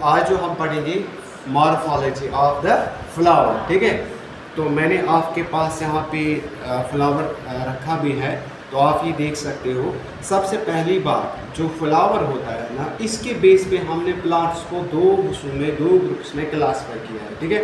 आज जो हम पढ़ेंगे मॉर्फोलॉजी ऑफ द फ्लावर, ठीक है। तो मैंने आपके पास यहाँ पे फ्लावर रखा भी है, तो आप ये देख सकते हो। सबसे पहली बात, जो फ्लावर होता है ना, इसके बेस पे हमने प्लांट्स को दो हिस्सों में, दो ग्रुप्स में क्लासीफाई किया है, ठीक है।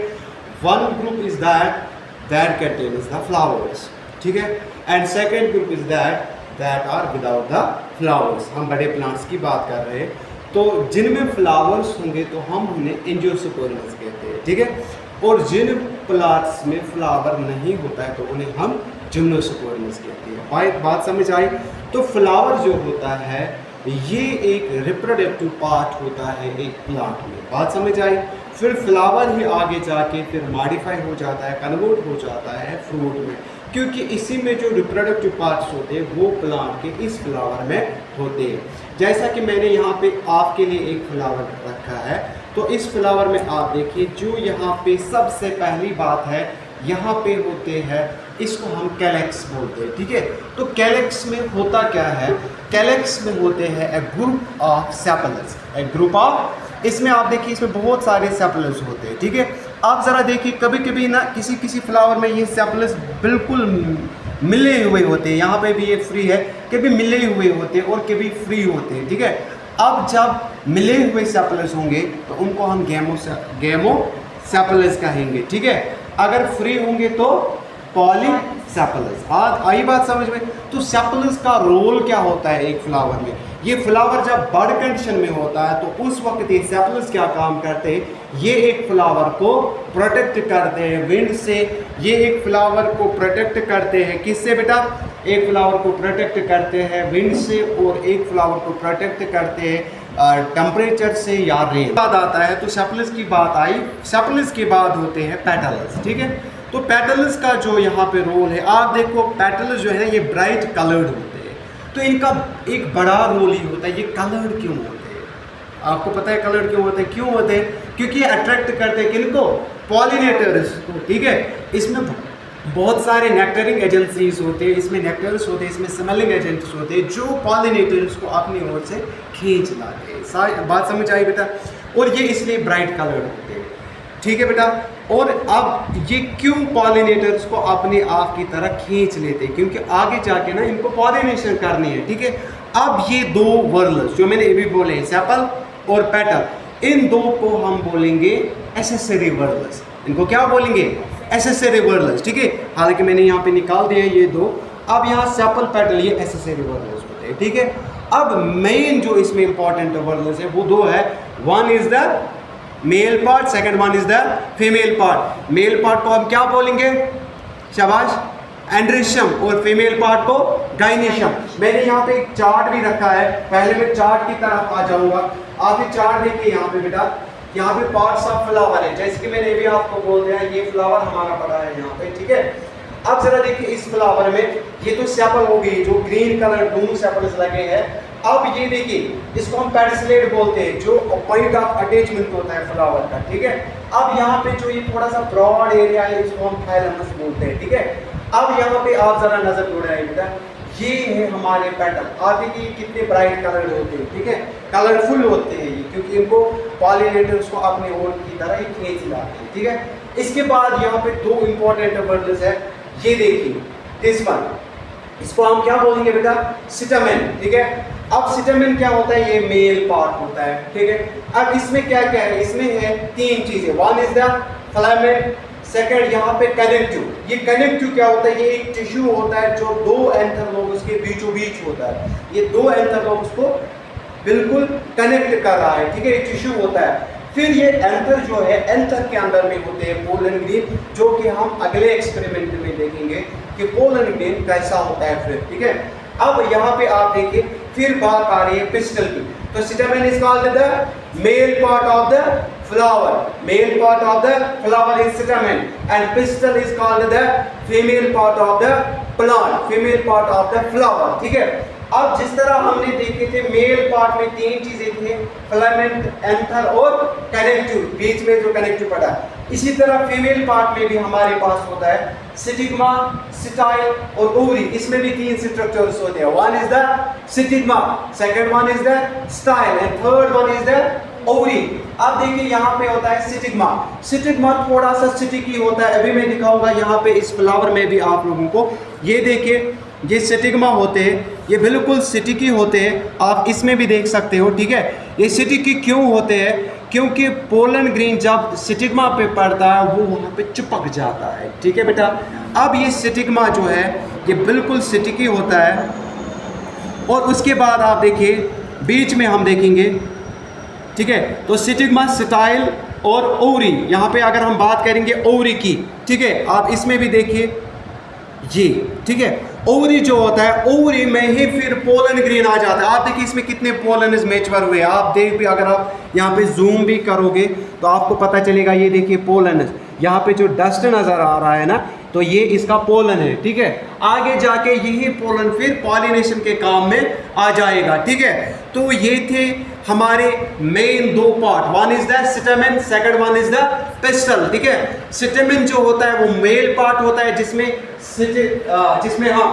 One group is that contains the flowers, ठीक है, and second group is that are without the flowers. हम बड़े प्लांट्स की बात कर रहे हैं, तो जिनमें फ्लावर्स होंगे तो हम उन्हें एंजियोस्पर्म्स कहते हैं, ठीक है। और जिन प्लांट्स में फ्लावर नहीं होता है तो उन्हें हम जिम्नोस्पर्म्स कहते हैं। बात समझ आई? तो फ्लावर जो होता है ये एक रिप्रोडक्टिव पार्ट होता है एक प्लांट में। बात समझ आई? फिर फ्लावर ही आगे जाके फिर मॉडिफाई हो जाता है, कन्वर्ट हो जाता है फ्रूट में, क्योंकि इसी में जो रिप्रोडक्टिव पार्ट्स होते हैं वो प्लांट के इस फ्लावर में होते हैं। जैसा कि मैंने यहाँ पे आपके लिए एक फ्लावर रखा है, तो इस फ्लावर में आप देखिए, जो यहाँ पे सबसे पहली बात है, यहाँ पे होते हैं, इसको हम कैलेक्स बोलते हैं, ठीक है। तो कैलेक्स में होता क्या है? कैलेक्स में होते हैं a group of sepals, a group of, इसमें आप देखिए इसमें बहुत सारे सेपल्स होते हैं, ठीक है। आप ज़रा देखिए, कभी कभी ना किसी फ्लावर में ये सेपल्स बिल्कुल मिले हुए होते हैं, यहाँ पे भी ये फ्री है, कभी मिले हुए होते हैं और कभी फ्री होते हैं, ठीक है। अब जब मिले हुए सेपल्स होंगे तो उनको हम गैमो सेपल्स कहेंगे, ठीक है। अगर फ्री होंगे तो पॉलीसेपल्स। आई बात समझ में? तो सेपल्स का रोल क्या होता है एक फ्लावर में? ये फ्लावर जब बर्ड कंडीशन में होता है तो उस वक्त ये सेपल्स क्या काम करते हैं? ये एक फ्लावर को प्रोटेक्ट करते हैं विंड से, ये एक फ्लावर को प्रोटेक्ट करते हैं किससे बेटा? एक फ्लावर को प्रोटेक्ट करते हैं विंड से, और एक फ्लावर को प्रोटेक्ट करते हैं टेम्परेचर से या रेन। बाद आता है, तो सेपल्स की बात आई, सेपल्स के बाद होते हैं पेटल्स, ठीक है। तो पेटल्स का जो यहाँ पे रोल है, आप देखो पेटल्स जो है ये ब्राइट कलर्ड होते हैं, तो इनका एक बड़ा रोल ही होता है। ये कलर्ड क्यों होते हैं? आपको पता है कलर्ड क्यों होते हैं? क्यों होते हैं? क्योंकि ये अट्रैक्ट करते हैं किनको? पॉलिनेटर्स को, ठीक है। इसमें बहुत सारे नेक्टरिंग एजेंसीज होते हैं, इसमें नेक्टर्स होते हैं, इसमें स्मेलिंग एजेंट्स होते हैं जो पॉलिनेटर्स को अपनी ओर से खींच लाते हैं। सारी बात समझ आई बेटा? और ये इसलिए ब्राइट कलर्ड होते हैं, ठीक है बेटा। और अब ये क्यों पॉलिनेटर्स को अपने आप की तरह खींच लेते हैं? क्योंकि आगे जाके ना इनको पॉलिनेशन करनी है, ठीक है। अब ये दो वर्ल्स जो मैंने अभी बोले, सेपल और पेटल, इन दो को हम बोलेंगे एसेसरी वर्ल्स। इनको क्या बोलेंगे? एसेसरी वर्ल्स, ठीक है। हालांकि मैंने यहाँ पे निकाल दिया ये दो। अब यहाँ सेपल पेटल ये एसेसरी वर्ल्स होते हैं, ठीक है। अब मेन जो इसमें इंपॉर्टेंट वर्ल्स है वो दो है। One is the male part, second one is the female part. Male part को हम क्या बोलेंगे? शाबाश, एंड्रिशियम, और फीमेल पार्ट को गाइनिशियम। मैंने यहाँ पे एक चार्ट भी रखा है, पहले मैं चार्ट की तरफ आ जाऊंगा। आप ये चार्ट देखिए यहाँ पे बेटा, यहाँ पे पार्ट्स ऑफ फ्लावर है, जैसे कि मैंने भी आपको बोल दिया ये फ्लावर हमारा पड़ा है यहाँ पे, ठीक है। अब जरा देखिए इस फ्लावर में, ये तो सेपल हो गई जो ग्रीन कलर दोनों सेपल्स लगे हैं। अब ये देखिए, इसको हम पेडिसलेट बोलते हैं, जो पॉइंट ऑफ अटैचमेंट होता है फ्लावर का, ठीक है। अब यहाँ पे जो ये थोड़ा सा ब्रॉड एरिया है, इसको हम थाइलमस बोलते हैं, ठीक है। अब यहाँ पे आप जरा नजर दौड़ाइए बेटा, ये है हमारे पेटल। आप देखिए कितने ब्राइट कलर होते हैं, ठीक है, कलरफुल होते हैं ये, क्योंकि इनको पॉलिनेटर्स को अपने ओर की तरह ही खींच लाते हैं, ठीक है। इसके बाद यहाँ पे दो इंपॉर्टेंट वर्ड्स है, ये देखिए दिस वन, इसको हम क्या बोलेंगे बेटा? स्टेमेन, ठीक है। अब स्टेमेन क्या होता है? ये मेल पार्ट होता है, ठीक है। अब इसमें क्या क्या है? इसमें है तीन चीजें। One is the filament, second यहाँ पे कनेक्टिव। ये कनेक्टिव क्या होता है? ये एक टिश्यू होता है जो दो एंथरलोब्स के बीचों बीच होता है। ये दो एंथरलोब्स को बिल्कुल कनेक्ट कर रहा है, ठीक है, ये टिश्यू होता है। फिर ये एंथर जो है, एंथर के अंदर में होते हैं पोलन ग्रेन, जो कि हम अगले एक्सपेरिमेंट में देखेंगे कि पोलन ग्रेन कैसा होता है फिर, ठीक है। अब यहाँ पे आप देखिए, फिर बात आ रही है पिस्टल की। तो stamen is called the male part of the flower. Male part of the flower is stamen, and pistil is called the female part of the plant, female part of the flower, ठीक है। अब जिस तरह हमने देखे थे male part में तीन चीजें थी, फिलामेंट, एंथर और कनेक्टिव, बीच में जो कनेक्टिव पड़ा, इसी तरह फीमेल पार्ट में भी हमारे पास होता है स्टिग्मा, स्टाइल और ओवरी। इसमें भी तीन स्ट्रक्चर्स होते हैं। One is the stigma, second one is the style, and third one is the ovary. अब देखिए यहाँ पे होता है स्टिग्मा। स्टिग्मा थोड़ा सा स्टिकी होता है, अभी मैं दिखाऊंगा यहाँ पे इस फ्लावर में भी आप लोगों को। ये देखिए ये स्टिग्मा होते हैं, ये बिल्कुल स्टिकी होते हैं, आप इसमें भी देख सकते हो, ठीक है। ये स्टिकी क्यों होते हैं? क्योंकि पोलन ग्रेन जब स्टिग्मा पे पड़ता है वो वहाँ पे चिपक जाता है, ठीक है बेटा। अब ये स्टिग्मा जो है ये बिल्कुल स्टिकी होता है, और उसके बाद आप देखिए बीच में हम देखेंगे, ठीक है। तो स्टिग्मा, स्टाइल और ओवरी, यहाँ पे अगर हम बात करेंगे ओवरी की, ठीक है, आप इसमें भी देखिए ये, ठीक है। ओवरी जो होता है, ओवरी में ही फिर पोलन ग्रेन आ जाता है। आप देखिए इसमें कितने पोलन मैच्योर हुए, आप देख भी, अगर आप यहाँ पे जूम भी करोगे तो आपको पता चलेगा। ये देखिए पोलन, यहाँ पे जो डस्ट नज़र आ रहा है ना, तो ये इसका पोलन है, ठीक है। आगे जाके यही पोलन फिर पॉलिनेशन के काम में आ जाएगा, ठीक है। तो ये थे हमारे मेन दो part, one is the stamen, second one is the pistol, ठीक है। स्टेमेन जो होता है वो मेल पार्ट होता है, जिसमें हाँ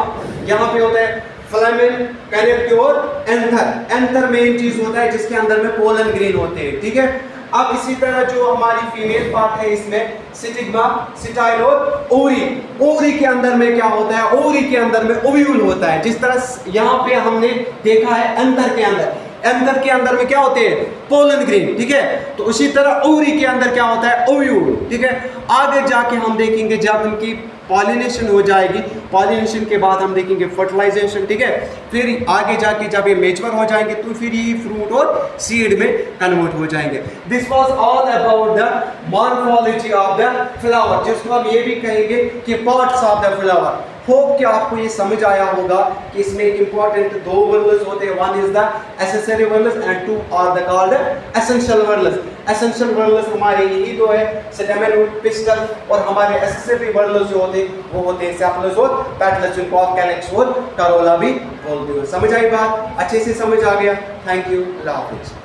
यहाँ पे होता है फिलामेन, कैनेप्क्यूल और एंथर। एंथर मेन चीज होता है जिसके अंदर में पोलन ग्रेन होते हैं, ठीक है। अब इसी तरह जो हमारी फीमेल पार्ट है इसमें स्टिग्मा, स्टाइल और ओवरी। ओवरी के अंदर में क्या होता है? ओवरी के अंदर में ओव्यूल होता है, जिस तरह यहाँ पे हमने देखा है एंथर के अंदर। एंथर के अंदर में क्या होते हैं? पोलन ग्रेन, ठीक है। तो उसी तरह ओवरी के अंदर क्या होता है? ओव्यूल, ठीक है। आगे जाके हम देखेंगे जब उनकी पॉलिनेशन हो जाएगी, पॉलिनेशन के बाद हम देखेंगे फर्टिलाइजेशन, ठीक है। फिर आगे जाके जब ये मैच्योर हो जाएंगे तो फिर ये फ्रूट और सीड में कन्वर्ट हो जाएंगे। This was all about the morphology of the flower, जिसको हम ये भी कहेंगे कि parts of the flower. Hope कि आपको ये समझ आया होगा कि इसमें इंपॉर्टेंट दो वर्ल्स होते हैं, one is the accessory whorls and two are the called essential whorls. Essential whorls हमारे यही दो है, स्टेमेन, पिस्टल, और हमारे एसेसरी वर्ल्स जो होते हैं वो होते हैं सेपल्स और पेटल्स, जिनको आप कैलिक्स और करोला भी बोलते हो। समझ आई बात? अच्छे से समझ आ गया? थैंक यू, अल्लाह हाफिज़।